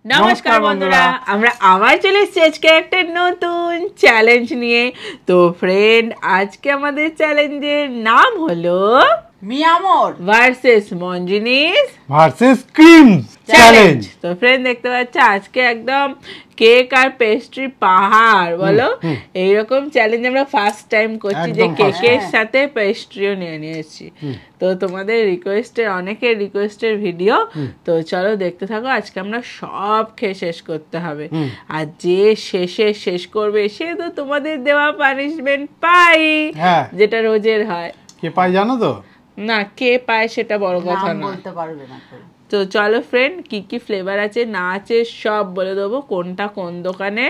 নমস্কার বন্ধুরা, আমরা আবার চলে এসেছি আজকে একটা নতুন চ্যালেঞ্জ নিয়ে। তো ফ্রেন্ড, আজকে আমাদের চ্যালেঞ্জের নাম হলো মিয়ামোর versus Monginis versus creams challenge. তো ফ্রেন্ড দেখতে পাচ্ছ আজকে একদম কেক আর পেস্ট্রি পাহাড় বলো, এইরকম চ্যালেঞ্জ আমরা ফার্স্ট টাইম করছি যে কেকের সাথে পেস্ট্রিও নিয়ে নিয়েছি। তো তোমাদের রিকোয়েস্টের, অনেকের রিকোয়েস্টের ভিডিও, তো চলো দেখতে থাকো। আজকে আমরা সব খেয়ে শেষ করতে হবে, আর যে শেষ করবে সে তো তোমাদের দেওয়া পানিশমেন্ট পাই, যেটা রোজের হয়। কে পায় জানো তো? না, কে পায় সেটা বড় কথা না, বলতে পারবে না। তো চলো ফ্রেন্ড, কি কি ফ্লেভার আছে না আছে সব বলে দেবো, কোনটা কোন দোকানে।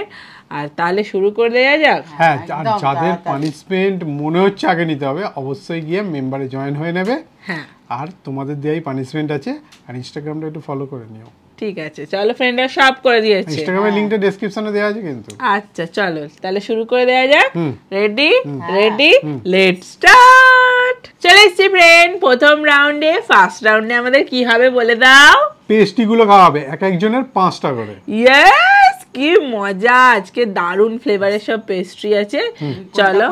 আর তাহলে শুরু করে দেওয়া যাক। হ্যাঁ, যাদের পানিশমেন্ট মনে হচ্ছে আগে নিতে হবে, অবশ্যই গিয়ে মেম্বারে জয়েন হয়ে নেবে। হ্যাঁ, আর তোমাদের দেওয়াই পানিশমেন্ট আছে। আর ইনস্টাগ্রামটা একটু ফলো করে নিও। ঠিক আছে, চলো ফ্রেন্ডরা সব করে দিয়েছে। ইনস্টাগ্রামের লিংকটা ডেসক্রিপশনে দেওয়া আছে কিন্তু। আচ্ছা চলো তাহলে শুরু করে দেওয়া যাক। Ready let's start. চলে এসেছি ফ্রেন্ড প্রথম রাউন্ডে। ফার্স্ট রাউন্ডে আমাদের কি হবে বলে দাও? পেস্ট্রি গুলো খাওয়াবে, এক একজনের 5টা করে। ইয়েস, কি মজা! আজকে দারুন ফ্লেভারের সব পেস্ট্রি আছে। চলো,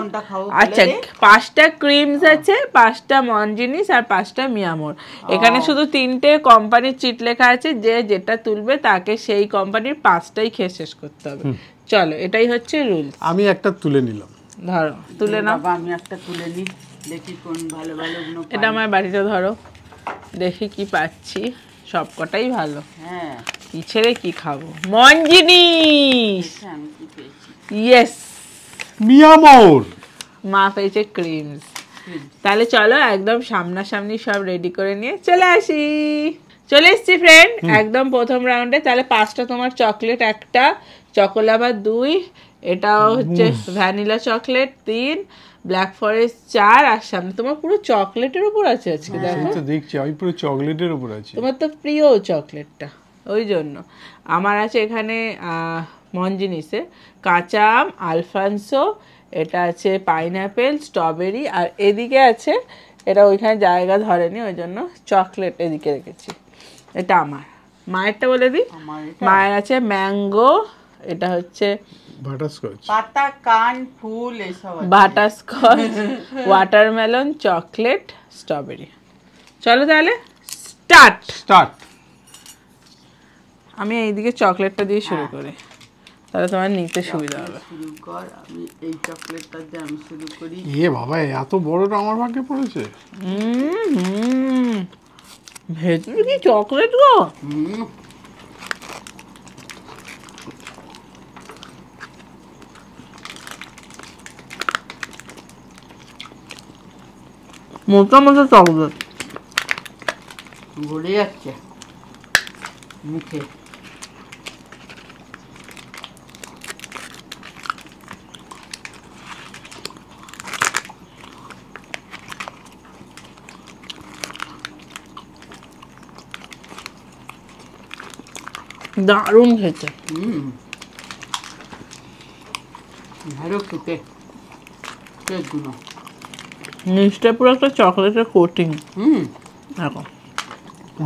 আচ্ছা 5টা ক্রিমস আছে, 5টা মঞ্জিনিস আর 5টা মিয়ামোর। এখানে শুধু 3টে কোম্পানির চিট লেখা আছে, যে যেটা তুলবে তাকে সেই কোম্পানির 5টাই খেয়ে শেষ করতে হবে। চলো, এটাই হচ্ছে রুল। আমি একটা তুলে নিলাম। ধরো, তুলে নাও। আমি একটা তুলে নিই, দেখি কোন ভালো ভালো। এটা আমার বাড়িতে ধরো, দেখি কি পাচ্ছি। সবকটাই ভালো। হ্যাঁ, কি ছেড়ে কি খাবো? মঞ্জিনিস। আমি কি পেয়েছি? ইয়েস, মিয়ামোর। মা পেয়েছে ক্রিমস। তাহলে চলো একদম সামনাসামনি সব রেডি করে নিয়ে চলে আসি। চলে এসছি ফ্রেন্ড একদম প্রথম রাউন্ডে। তাহলে 5টা তোমার চকলেট, 1টা চকোলাভা 2, এটাও হচ্ছে ভ্যানিলা চকলেট 3, ব্ল্যাক ফরেস্ট 4, আর সামনে তোমার পুরো চকলেটের উপর আছে আজকে। দেখো তো দেখছি আমি পুরো চকলেটের উপর আছি। তোমার তো প্রিয় চকলেটটা, ওই জন্য। আমার আছে এখানে মঞ্জিনিসে কাঁচা আম, আলফানসো, এটা আছে পাইনঅ্যাপেল, স্ট্রবেরি, আর এদিকে আছে, এটা ওইখানে জায়গা ধরেনি ওই জন্য চকলেট এদিকে রেখেছি। এটা আমার মায়েরটা বলে দিই। মায়ের আছে ম্যাঙ্গো, এটা হচ্ছে বাটারস্কচ, পাতা, কান, ফুল এসব আছে। Butterscotch, watermelon, chocolate, strawberry. চলো তাহলে স্টার্ট। আমি এইদিকে চকলেটটা দিয়ে শুরু করি, তাহলে তোমার নিতে সুবিধা হবে। শুরু কর, আমি এই চকলেটটা দিয়ে আমি শুরু করি। বাবা, এত বড়টা আমার ভাগ্যে পড়েছে। ভেতরে কি চকলেট গো! মোটা মোটা চকলেট গড়ে যাচ্ছে মুখে। দারুণ খেতে। ভালো খেতে কেকগুলো। নিচটা পুরো একটা চকলেটের কোটিং। দেখো,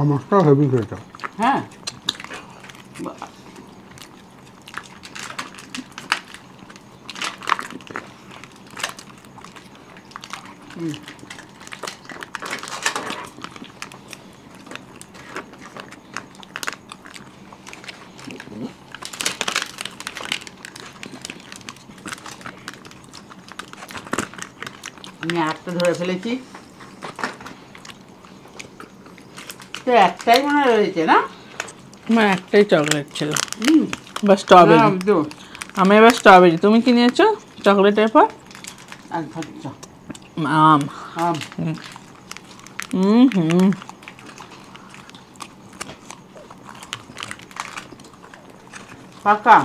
আমারটা হেভি খেতে। হ্যাঁ, আমি একটা ধরে ফেলেছি। তো একটাই মনে রয়েছে না? আমার একটাই চকলেট ছিল, বা স্ট্রবেরি। আমি এবার স্ট্রবেরি। তুমি কি নিয়েছো চকলেটের পর? আম। পাকা।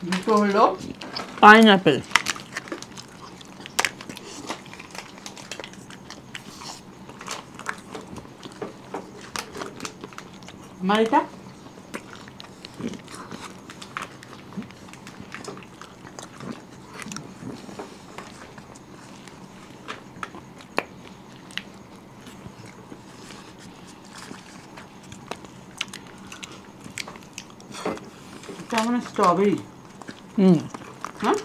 দুটো হলো, পাইনাপেল। আমার এটা মানে স্ট্রবেরি। হ্যাঁ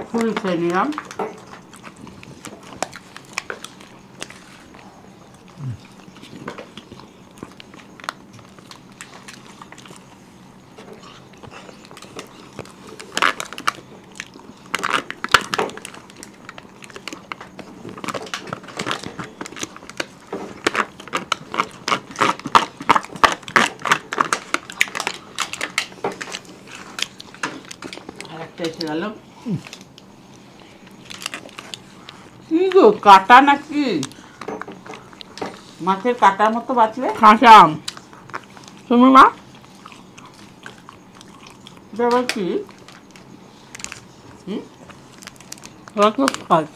ফুল খেয়ে নিলাম। এসে গেল কি গো, কাটা নাকি? মাছের কাটার মতো বাঁচলে। কাঁচা আম। তুমি মা এটা আবার কি? বাটারস্কচ।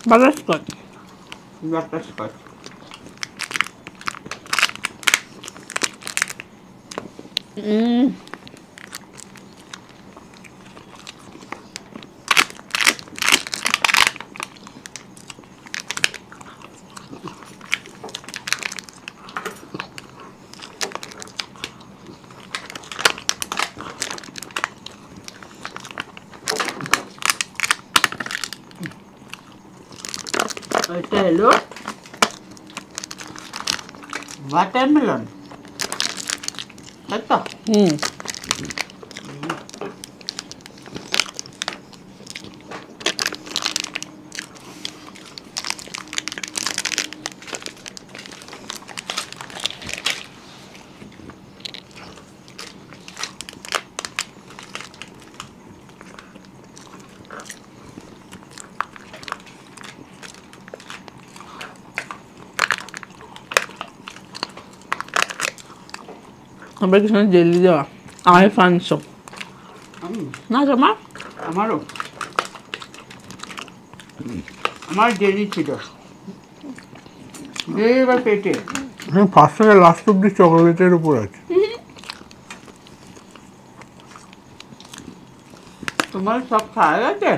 বাটারস্কচ। বাটারস্কচ। এটা হলো ওয়াটারমেলন, তাই তো? আমরা কিছু জেলি দেওয়া আলফানসো না জমা। আমারও আমার জেলি ছিল এবার পেটে। ফার্স্ট থেকে লাস্ট অব্দি চকলেটের উপর আছে। তোমার সব খাওয়া গেছে?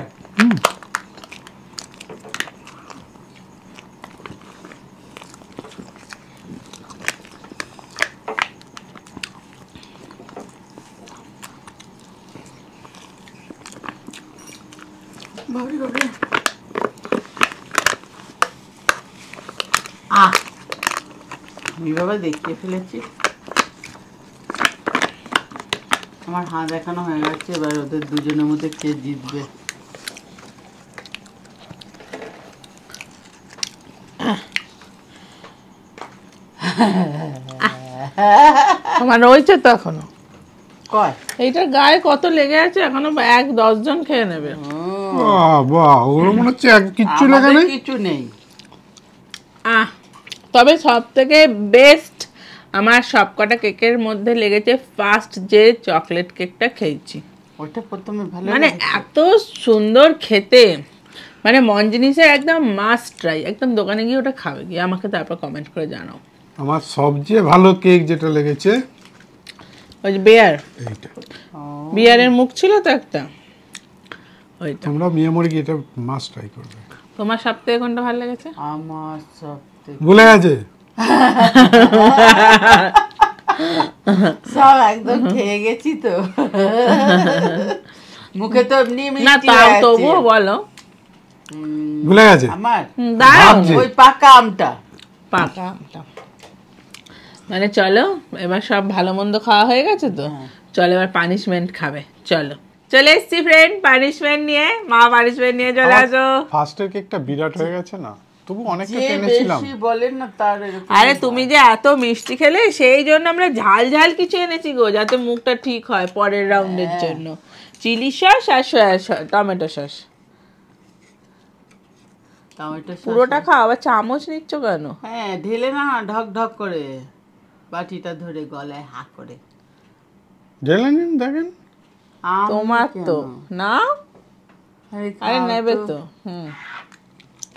আমি বাবা দেখিয়ে ফেলেছি। আমার হাত দেখানো হয়ে গেছে, এবার ওদের দুজনের মধ্যে কে জিতবে। আমার রয়েছে তো এখনো। কয় এইটার গায়ে কত লেগে আছে, এখনো 10 জন খেয়ে নেবে। বাহ, ওগুলো মনে হচ্ছে কিচ্ছু লেগে নেই। কিছু নেই। তবে সব থেকে বেস্ট আমার সবকটা কেকের মধ্যে লেগেছে ফার্স্ট যে চকলেট কেকটা খেয়েছি। ওটা প্রথমে ভালো মানে এত সুন্দর খেতে, মানে মন জিনিসের একদম মাস্ট ট্রাই। একদম দোকানে গিয়ে ওটা খাবে, গিয়ে আমাকে তারপর কমেন্ট করে জানাও। আমার সবচেয়ে ভালো কেক যেটা লেগেছে ওই যে বেয়ার, এইটা। বিয়ারের মুখ ছিল তো একটা, ওইটা। তোমরা মেয়ে মুরগি এটা মাস্ট ট্রাই করবে। তোমার সব থেকে কোনটা ভালো লেগেছে? আমার সব ভুলে গেছে সব একদম খেয়ে গেছি তো, মুখে তো এমনি না মিষ্টি তাও আছে। তবুও বলো। ভুলে গেছে আমার দাঁড়াও, ভাবছি। ওই পাকা আমটা। পাকা আমটা। মানে চলো, এবার সব ভালো মন্দ খাওয়া হয়ে গেছে তো, চলো এবার পানিশমেন্ট খাবে। চলো চলে এসছি ফ্রেন্ড পানিশমেন্ট নিয়ে। মা পানিশমেন্ট নিয়ে চলে আসো। ফার্স্টের কেকটা বিরাট হয়ে গেছে না, তবু অনেকটা যে টেনেছিলাম। বেশি বলেন না তার এরকম। আরে তুমি যে এত মিষ্টি খেলে, সেই জন্য আমরা ঝাল ঝাল কিছু এনেছি গো, যাতে মুখটা ঠিক হয় পরের রাউন্ডের জন্য। চিলি সস আর soya sauce, tomato sauce. Tomato sauce. পুরোটা খাও, আবার চামচ নিচ্ছ কেন? হ্যাঁ ঢেলে না ঢক ঢক করে। বাটিটা ধরে গলায় হা করে। দেখলেন দেখেন আমি তোমার তো কেন? না, আরে আরে খাও নেবে তো। তো।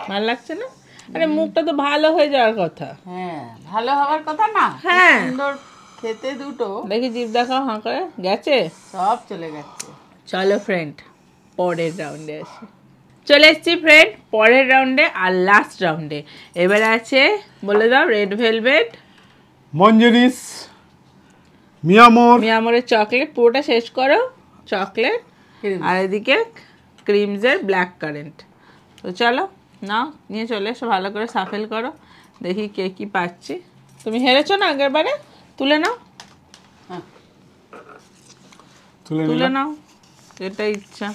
ভালো লাগছে না? আরে মুখটা তো ভালো হয়ে যাওয়ার কথা। হ্যাঁ, ভালো হওয়ার কথা না? কি হ্যাঁ। সুন্দর খেতে দুটো, দেখি জিভ দেখাও হাঁ করে। গেছে? সব চলে গেছে। চলো ফ্রেন্ড, পরের রাউন্ডে আসি। চলে এসছি ফ্রেন্ড পরের রাউন্ডে আর লাস্ট রাউন্ডে। এবারে আছে, বলে দাও, রেড ভেলভেট, মঞ্জুরিস, মিয়ামোর, মিয়ামোরের চকলেট, পুরোটা শেষ করো, চকলেট, Creams। আর এদিকে ক্রিমসের ব্ল্যাক কারেন্ট। তো চলো নাও, নিয়ে চলে এসো, ভালো করে সাফেল করো, দেখি কে কি পাচ্ছি। তুমি হেরেছো না আগের বারে, তুলে নাও, হ্যাঁ, তুলে তুলে নিলাম। নাও, যেটা ইচ্ছা।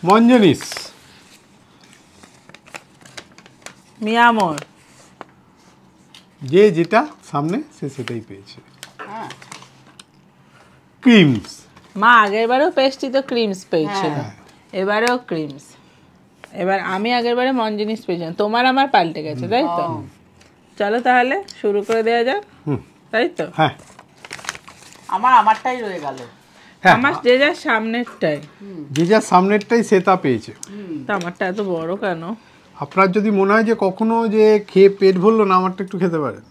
মঞ্জুরিস, মিয়ামোর, যে যেটা সামনে সে সেটাই পেয়েছে। হ্যাঁ, ক্রিমস, মা আগের বারেও পেস্ট্রি তো ক্রিমস পেয়েছিল, হ্যাঁ। এবারেও ক্রিমস। এবার আমি আগের বারে মঞ্জিনিস পেয়েছিলাম, তোমার আমার পাল্টে গেছে, তাই তো? ও। চলো তাহলে শুরু করে দেওয়া যাক, হুম, তাই তো? হ্যাঁ আমারটাই রয়ে গেল। হ্যাঁ, আমার যে যার সামনেরটাই, যে যার সামনেরটাই সে তা পেয়েছে। তা আমারটা এত বড় কেন? আপনার যদি মনে হয় যে কখনো যে খেয়ে পেট ভরলো না, আমারটা একটু খেতে পারেন।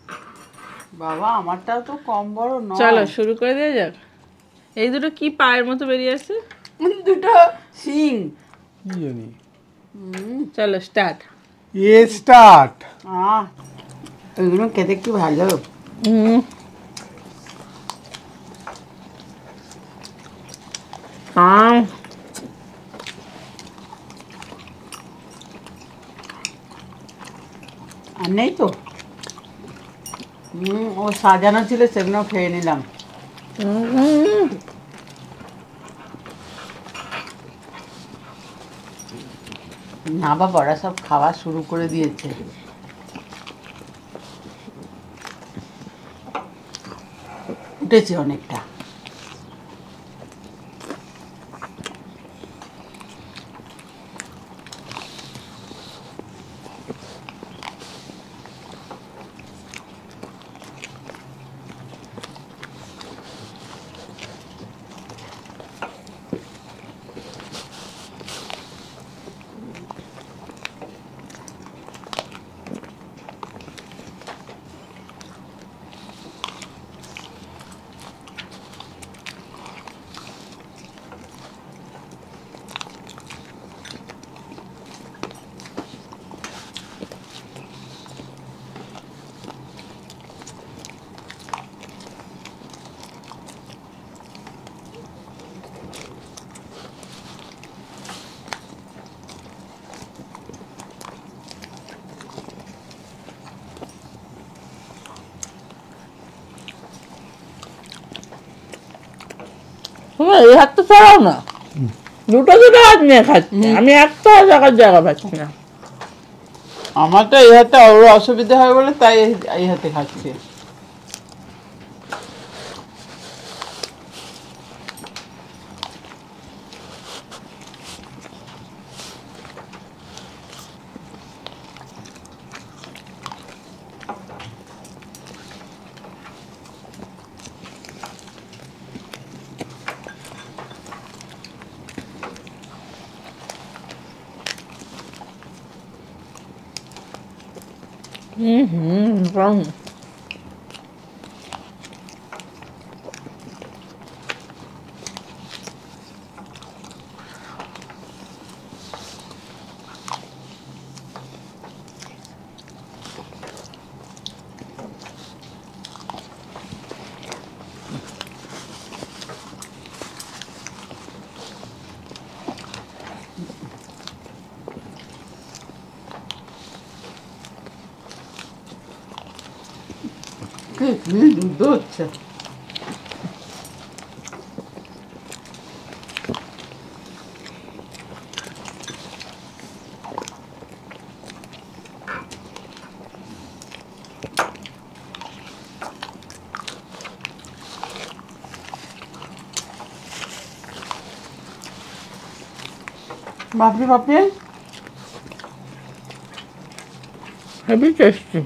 বাবা, আমারটাও তো কম বড় নয়। চলো শুরু করে দেওয়া যাক। এই দুটো কি পায়ের মতো বেরিয়ে আসছে? দুটো শিং। কি জানি। চলো স্টার্ট। স্টার্ট। ওইগুলো খেতে কি ভালো। আর নেই তো। ও সাজানো ছিল, সেগুলো খেয়ে নিলাম। না বাবা, ওরা সব খাওয়া শুরু করে দিয়েছে। উঠেছে অনেকটা। এই হাত তো ছাড়াও না, দুটো দুটো হাত নিয়ে খাচ্ছি, আমি একটা জায়গার জায়গা পাচ্ছি না। আমার তো এই হাতে আরো অসুবিধা হয় বলে তাই এই হাতে খাচ্ছি। রং। দুধ হচ্ছে। বাপরে বাপরে, হেভি টেস্টি।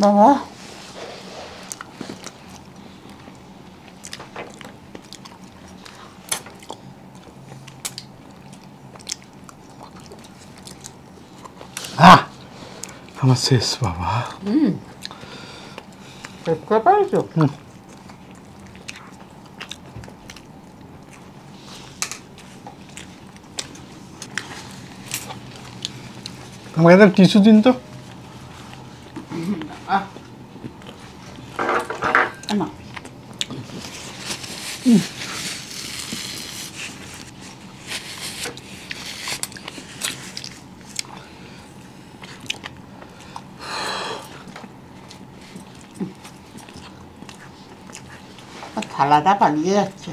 বাবা আমার শেষ বাবা। দেখতে পাইছো? আমাকে একটা টিস্যু দিন তো। না থালাটা পালিয়ে যাচ্ছে।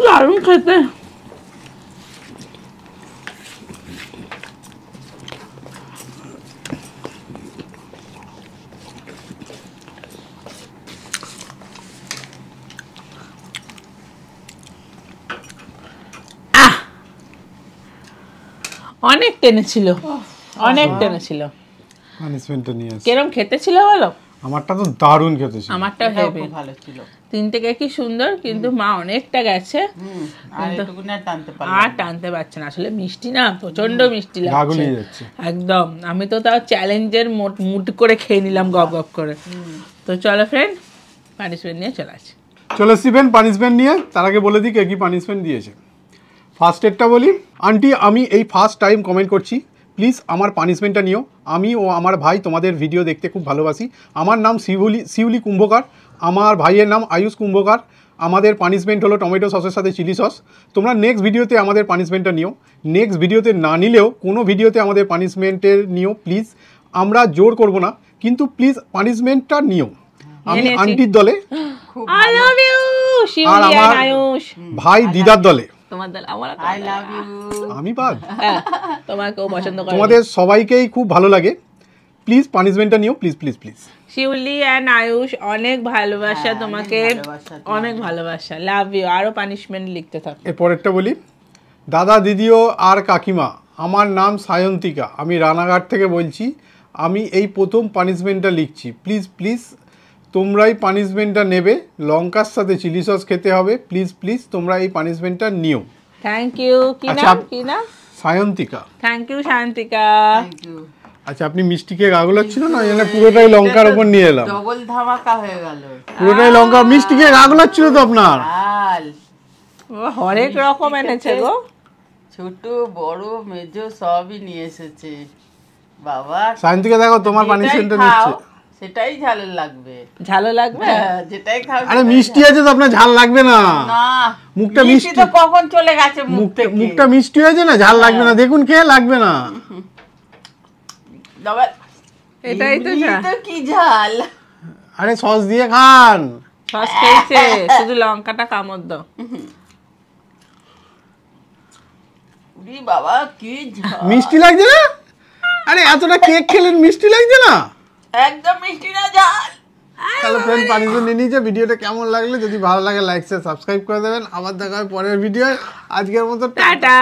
দারুণ খেতে। অনেক টেনেছিল, অনেক টেনেছিল। পানিশমেন্টটা নিয়ে আসি। কিরম খেতে ছিল বলো? আমারটা তো দারুণ খেতে ছিল। আমারটা এটাও হেভি। খুব ভালো ছিল। তিনটে কি সুন্দর, কিন্তু মা অনেকটা গেছে, আর এটুকুনি আর টানতে পারলাম আর না। টানতে পারছে না। আসলে মিষ্টি না, প্রচন্ড মিষ্টি গা লাগছে গুলিয়ে যাচ্ছে। একদম। আমি তো তাও চ্যালেঞ্জের মুড করে খেয়ে নিলাম গপ গপ করে। তো চলো ফ্রেন্ড, পানিশমেন্ট নিয়ে চলে আসি। চলে এসছিবেন পানিশমেন্ট নিয়ে। তার আগে বলে দিই কে কি পানিশমেন্ট দিয়েছে। ফার্স্ট এডটা বলি, আন্টি আমি এই ফার্স্ট টাইম কমেন্ট করছি, প্লিজ আমার পানিশমেন্টটা নিও। আমি ও আমার ভাই তোমাদের ভিডিও দেখতে খুব ভালোবাসি। আমার নাম শিউলি কুম্ভকার, আমার ভাইয়ের নাম আয়ুষ কুম্ভকার। আমাদের পানিশমেন্ট হলো টমেটো সসের সাথে চিলি সস। তোমরা নেক্সট ভিডিওতে আমাদের পানিশমেন্টটা নিও। নেক্সট ভিডিওতে না নিলেও কোনো ভিডিওতে আমাদের পানিশমেন্টের নিও প্লিজ। আমরা জোর করব না, কিন্তু প্লিজ পানিশমেন্টটা নিও। আমি নিয়েছি। আন্টির দলে, আই লাভ ইউ আর শিউলি আমার আর আয়ুষ। ভাই দিদার দলে। তোমার দল আমার আই লাভ ইউ। আমি বাদ। তোমাকেও পছন্দ করে। তোমাদের সবাইকেই খুব ভালো লাগে, প্লিজ পানিশমেন্টটা নিও, please please please. Shiuli and Ayush অনেক ভালোবাসা হ্যাঁ, তোমাকে, অনেক ভালোবাসা তোমাকে। অনেক ভালোবাসা। Love you. আরো পানিশমেন্ট লিখতে থাকো। এরপরেরটা বলি, দাদা দিদিও আর কাকিমা, আমার নাম সায়ন্তিকা, আমি রানাঘাট থেকে বলছি। আমি এই প্রথম পানিশমেন্টটা লিখছি, প্লিজ প্লিজ তোমরাই পানিশমেন্টটা নেবে। লঙ্কার সাথে চিলি সস খেতে হবে, প্লিজ প্লিজ তোমরা এই পানিশমেন্টটা নিও। Thank you. কি আচ্ছা, নাম কি নাম? Sayantika. Thank you Shantika. Thank you. আচ্ছা, আপনি মিষ্টি কেক আগলাচ্ছিল না, এই জন্য পুরোটাই লঙ্কার উপর নিয়ে এলাম। ডবল ধামাকা হয়ে গেল। পুরোটাই লঙ্কা। মিষ্টি কেক আগলাচ্ছিল তো আপনার। লাল ও হরেক রকম এনেছে গো। ছোট বড় মেজ সবই নিয়ে এসেছে বাবা। সায়ন্তিকা দেখো তোমার পানিশমেন্টটা নিচ্ছে। সেটাই ঝাল লাগবে। ঝালো লাগবে? যেটাই খাও। আরে মিষ্টি আছে তো আপনার ঝাল লাগবে না। না, মুখটা মিষ্টি তো কখন চলে গেছে মুখ থেকে। মুখটা মিষ্টি হয়েছে না, ঝাল লাগবে না। দেখুন খেয়ে লাগবে না। বাবা এটাই তো ঝাল। তো কি ঝাল। আরে সস দিয়ে খান। সস খেয়েছে, শুধু লঙ্কাটা কামড় দাও। উরি বাবা কি ঝাল। মিষ্টি লাগছে না? আরে এতটা কেক খেলেন, মিষ্টি লাগছে না? একদম মিষ্টি না, ঝাল। তাহলে ফ্রেন্ড পানিশমেন্ট নিয়ে নিয়েছে। ভিডিওটা কেমন লাগলো, যদি ভালো লাগে লাইক শেয়ার সাবস্ক্রাইব করে দেবেন। আবার দেখা হবে পরের ভিডিও। আজকের মতো টাটা।